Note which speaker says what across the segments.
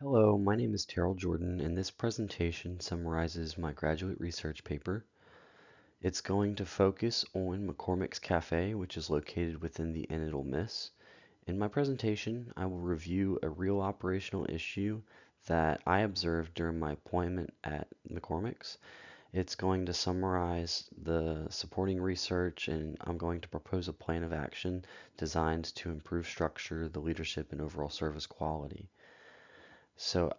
Speaker 1: Hello, my name is Terrell Jordan, and this presentation summarizes my graduate research paper. It's going to focus on McCormick's Cafe, which is located within the Inn It'll Miss. In my presentation, I will review a real operational issue that I observed during my employment at McCormick's. It's going to summarize the supporting research, and I'm going to propose a plan of action designed to improve structure, the leadership, and overall service quality. So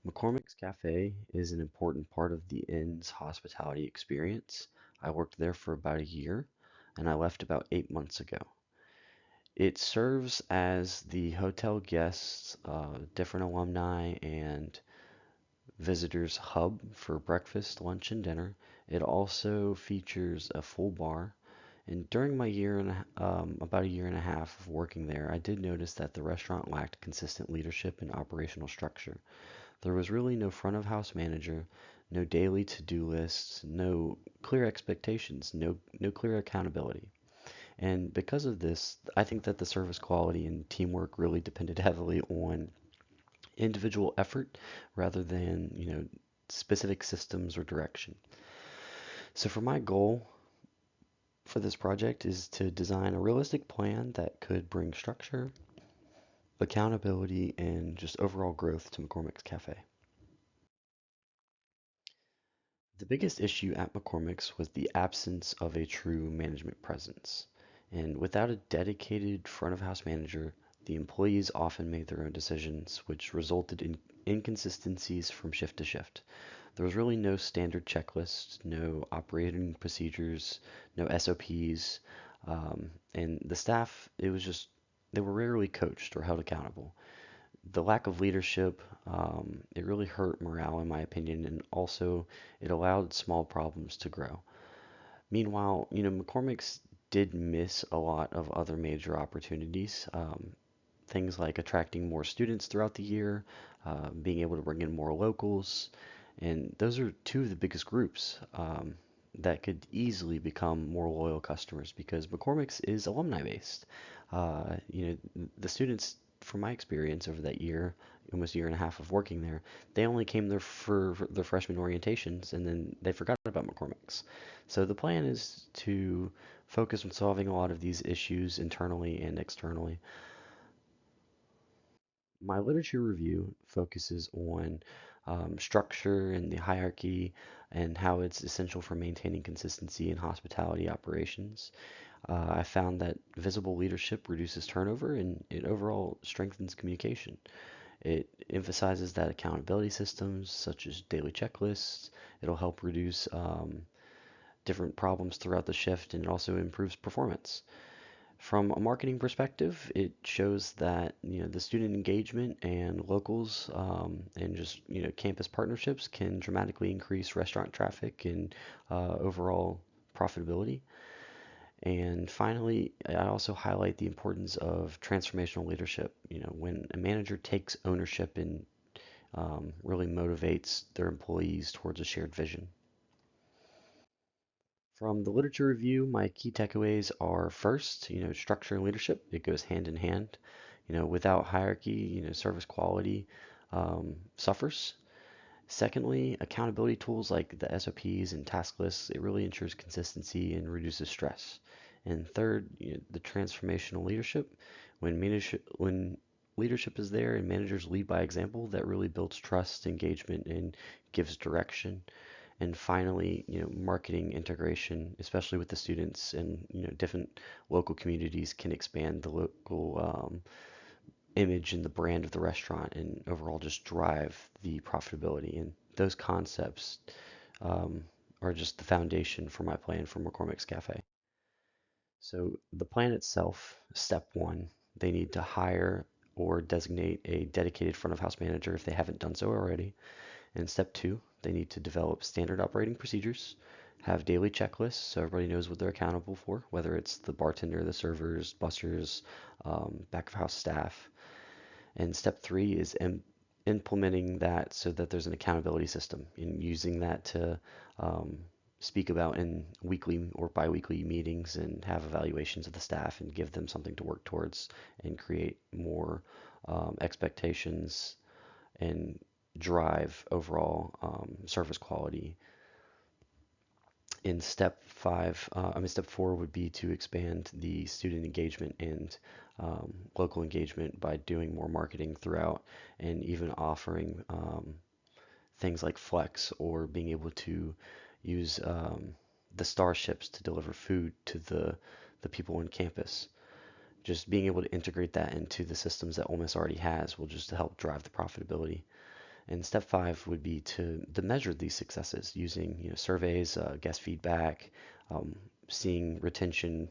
Speaker 1: McCormick's Cafe is an important part of the inn's hospitality experience. I worked there for about a year and I left about 8 months ago. It serves as the hotel guests, different alumni, and visitors' hub for breakfast, lunch, and dinner. It also features a full bar. And during my about a year and a half of working there, I did notice that the restaurant lacked consistent leadership and operational structure. There was really no front of house manager, no daily to-do lists, no clear expectations, no clear accountability. And because of this, I think that the service quality and teamwork really depended heavily on individual effort rather than, specific systems or direction. So for my goal for this project is to design a realistic plan that could bring structure, accountability, and just overall growth to McCormick's Cafe. The biggest issue at McCormick's was the absence of a true management presence. And without a dedicated front of house manager, the employees often made their own decisions, which resulted in inconsistencies from shift to shift. There was really no standard checklist, no operating procedures, no SOPs, and the staff, they were rarely coached or held accountable. The lack of leadership, it really hurt morale, in my opinion, and also it allowed small problems to grow. Meanwhile, McCormick's did miss a lot of other major opportunities. Things like attracting more students throughout the year, being able to bring in more locals, and those are two of the biggest groups that could easily become more loyal customers because McCormick's is alumni based. The students, from my experience over that year, almost year and a half of working there, they only came there for their freshman orientations and then they forgot about McCormick's. So the plan is to focus on solving a lot of these issues internally and externally. My literature review focuses on structure and the hierarchy and how it's essential for maintaining consistency in hospitality operations. I found that visible leadership reduces turnover and it overall strengthens communication. It emphasizes that accountability systems, such as daily checklists, it'll help reduce different problems throughout the shift and it also improves performance. From a marketing perspective, it shows that the student engagement and locals and just campus partnerships can dramatically increase restaurant traffic and overall profitability. And finally, I also highlight the importance of transformational leadership. When a manager takes ownership and really motivates their employees towards a shared vision. From the literature review, my key takeaways are first, structure and leadership. It goes hand in hand. Without hierarchy, service quality suffers. Secondly, accountability tools like the SOPs and task lists, it really ensures consistency and reduces stress. And third, the transformational leadership. When leadership is there and managers lead by example, that really builds trust, engagement, and gives direction. And finally, marketing integration, especially with the students and different local communities, can expand the local image and the brand of the restaurant, and overall just drive the profitability. And those concepts um, are just the foundation for my plan for McCormick's Cafe. So the plan itself, step one, they need to hire or designate a dedicated front of house manager if they haven't done so already. And step two, they need to develop standard operating procedures, have daily checklists so everybody knows what they're accountable for, whether it's the bartender, the servers, bussers, back of house staff. And step three is implementing that so that there's an accountability system and using that to um, speak about in weekly or biweekly meetings and have evaluations of the staff and give them something to work towards and create more expectations and drive overall service quality. In step four would be to expand the student engagement and local engagement by doing more marketing throughout and even offering things like Flex or being able to use the starships to deliver food to the people on campus. Just being able to integrate that into the systems that Ole Miss already has will just help drive the profitability. And step five would be to measure these successes using surveys, guest feedback, um, seeing retention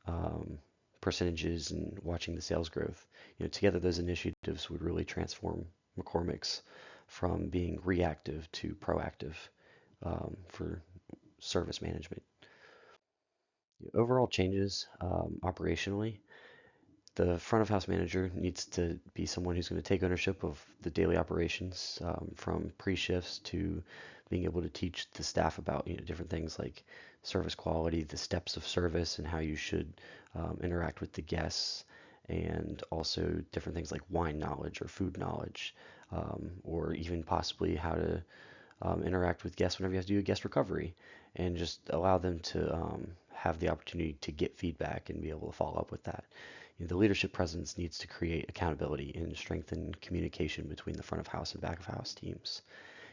Speaker 1: um, percentages, and watching the sales growth. Together those initiatives would really transform McCormick's from being reactive to proactive for service management. Overall changes operationally. The front of house manager needs to be someone who's going to take ownership of the daily operations, from pre-shifts to being able to teach the staff about different things like service quality, the steps of service, and how you should interact with the guests, and also different things like wine knowledge or food knowledge, or even possibly how to interact with guests whenever you have to do a guest recovery, and just allow them to have the opportunity to get feedback and be able to follow up with that. The leadership presence needs to create accountability and strengthen communication between the front of house and back of house teams.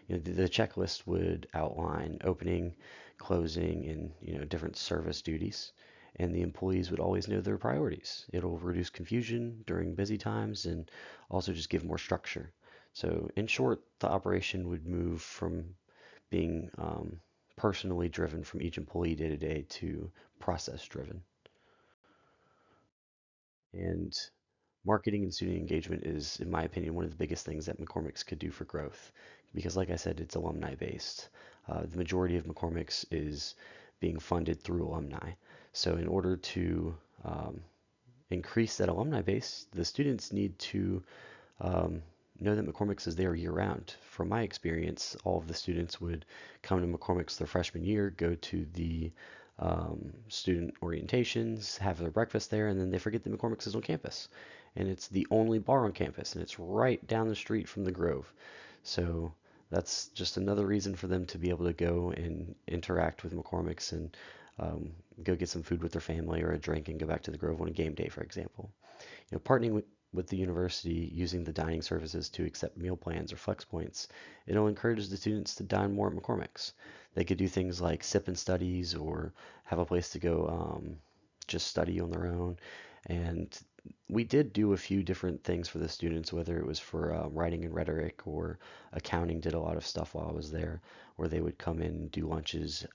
Speaker 1: The checklist would outline opening, closing, and different service duties, and the employees would always know their priorities. It'll reduce confusion during busy times and also just give more structure. So, in short, the operation would move from being personally driven from each employee day to day to process driven. And marketing and student engagement is, in my opinion, one of the biggest things that McCormick's could do for growth. Because, like I said, it's alumni based. The majority of McCormick's is being funded through alumni. So, in order to increase that alumni base, the students need to um, know that McCormick's is there year round. From my experience, all of the students would come to McCormick's their freshman year, go to the student orientations, have their breakfast there, and then they forget that McCormick's is on campus. And it's the only bar on campus, and it's right down the street from the Grove. So that's just another reason for them to be able to go and interact with McCormick's and go get some food with their family or a drink and go back to the Grove on a game day, for example. Partnering with the university using the dining services to accept meal plans or flex points, it'll encourage the students to dine more at McCormick's. They could do things like sip and studies or have a place to go just study on their own. And we did do a few different things for the students, whether it was for writing and rhetoric or accounting did a lot of stuff while I was there, where they would come in and do lunches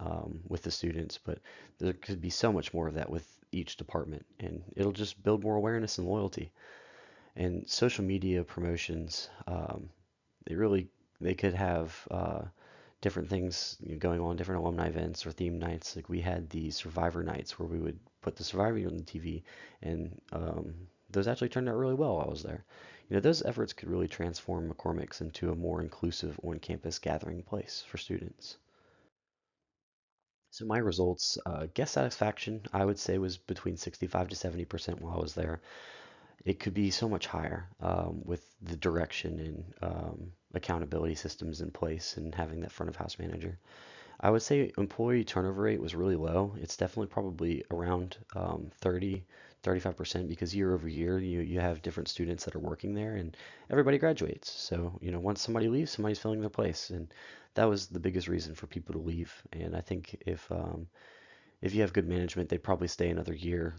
Speaker 1: with the students. But there could be so much more of that with each department, and it'll just build more awareness and loyalty. And social media promotions, they really they could have different things going on, different alumni events or theme nights. Like we had the Survivor nights where we would put the Survivor on the TV, and those actually turned out really well while I was there. Those efforts could really transform McCormick's into a more inclusive on-campus gathering place for students. So my results, guest satisfaction, I would say was between 65 to 70% while I was there. It could be so much higher with the direction and accountability systems in place and having that front of house manager. I would say employee turnover rate was really low. It's definitely probably around 30, 35% because year over year you have different students that are working there and everybody graduates. So, once somebody leaves, somebody's filling their place. And that was the biggest reason for people to leave. And I think if you have good management, they'd probably stay another year,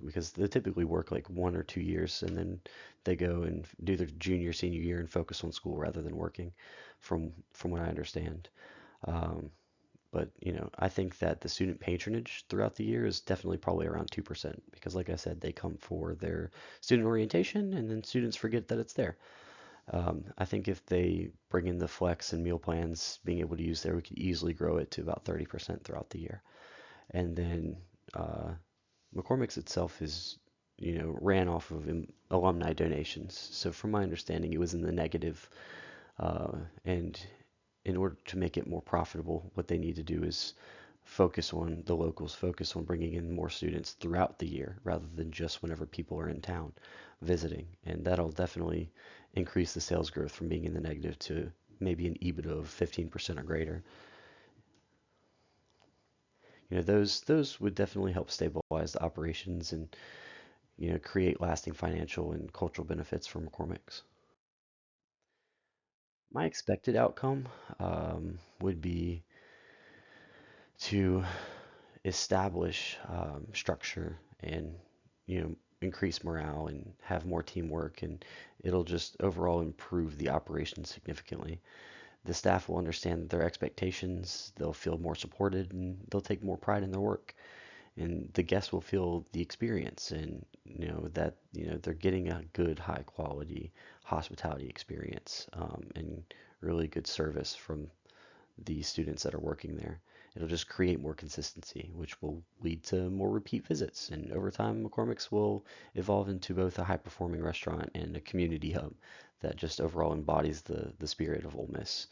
Speaker 1: because they typically work like 1 or 2 years and then they go and do their junior, senior year and focus on school rather than working, from what I understand. Um, but I think that the student patronage throughout the year is definitely probably around 2% because, like I said, they come for their student orientation and then students forget that it's there. I think if they bring in the flex and meal plans, being able to use there, we could easily grow it to about 30% throughout the year. And then uh, McCormick's itself is, ran off of alumni donations. So from my understanding, it was in the negative. And in order to make it more profitable, what they need to do is focus on the locals, focus on bringing in more students throughout the year rather than just whenever people are in town visiting. And that'll definitely increase the sales growth from being in the negative to maybe an EBITDA of 15% or greater. Those would definitely help stabilize the operations and create lasting financial and cultural benefits for McCormick's. My expected outcome would be to establish structure and increase morale and have more teamwork, and it'll just overall improve the operation significantly. The staff will understand their expectations, they'll feel more supported, and they'll take more pride in their work. And the guests will feel the experience, and that they're getting a good, high quality hospitality experience, and really good service from the students that are working there. It'll just create more consistency, which will lead to more repeat visits. And over time, McCormick's will evolve into both a high performing restaurant and a community hub that just overall embodies the spirit of Ole Miss.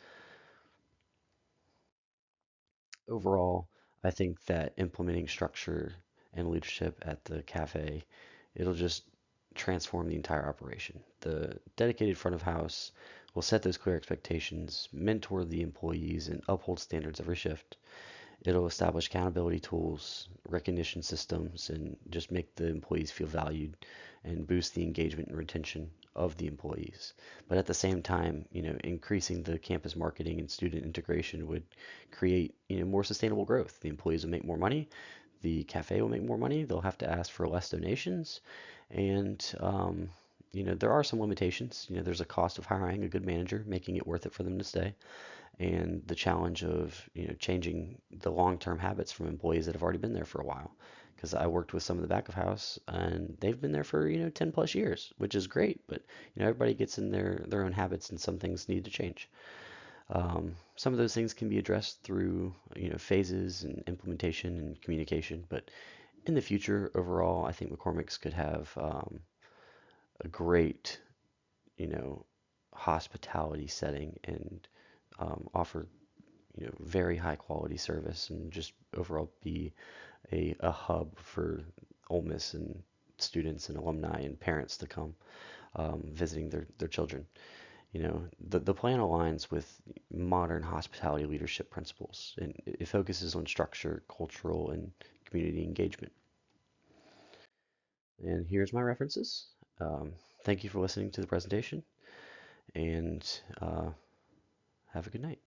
Speaker 1: Overall, I think that implementing structure and leadership at the cafe, it'll just transform the entire operation. The dedicated front of house will set those clear expectations, mentor the employees, and uphold standards every shift. It'll establish accountability tools, recognition systems, and just make the employees feel valued and boost the engagement and retention of the employees. But at the same time, increasing the campus marketing and student integration would create, more sustainable growth. The employees will make more money, the cafe will make more money, they'll have to ask for less donations, and there are some limitations. There's a cost of hiring a good manager, making it worth it for them to stay, and the challenge of changing the long-term habits from employees that have already been there for a while. Because I worked with some of the back of house, and they've been there for 10 plus years, which is great. But everybody gets in their own habits, and some things need to change. Some of those things can be addressed through phases and implementation and communication. But in the future, overall, I think McCormick's could have a great you know hospitality setting and offer very high quality service and just overall be a hub for Ole Miss and students and alumni and parents to come visiting their children. The plan aligns with modern hospitality leadership principles, and it focuses on structure, cultural, and community engagement. And here's my references. Um, Thank you for listening to the presentation, and have a good night.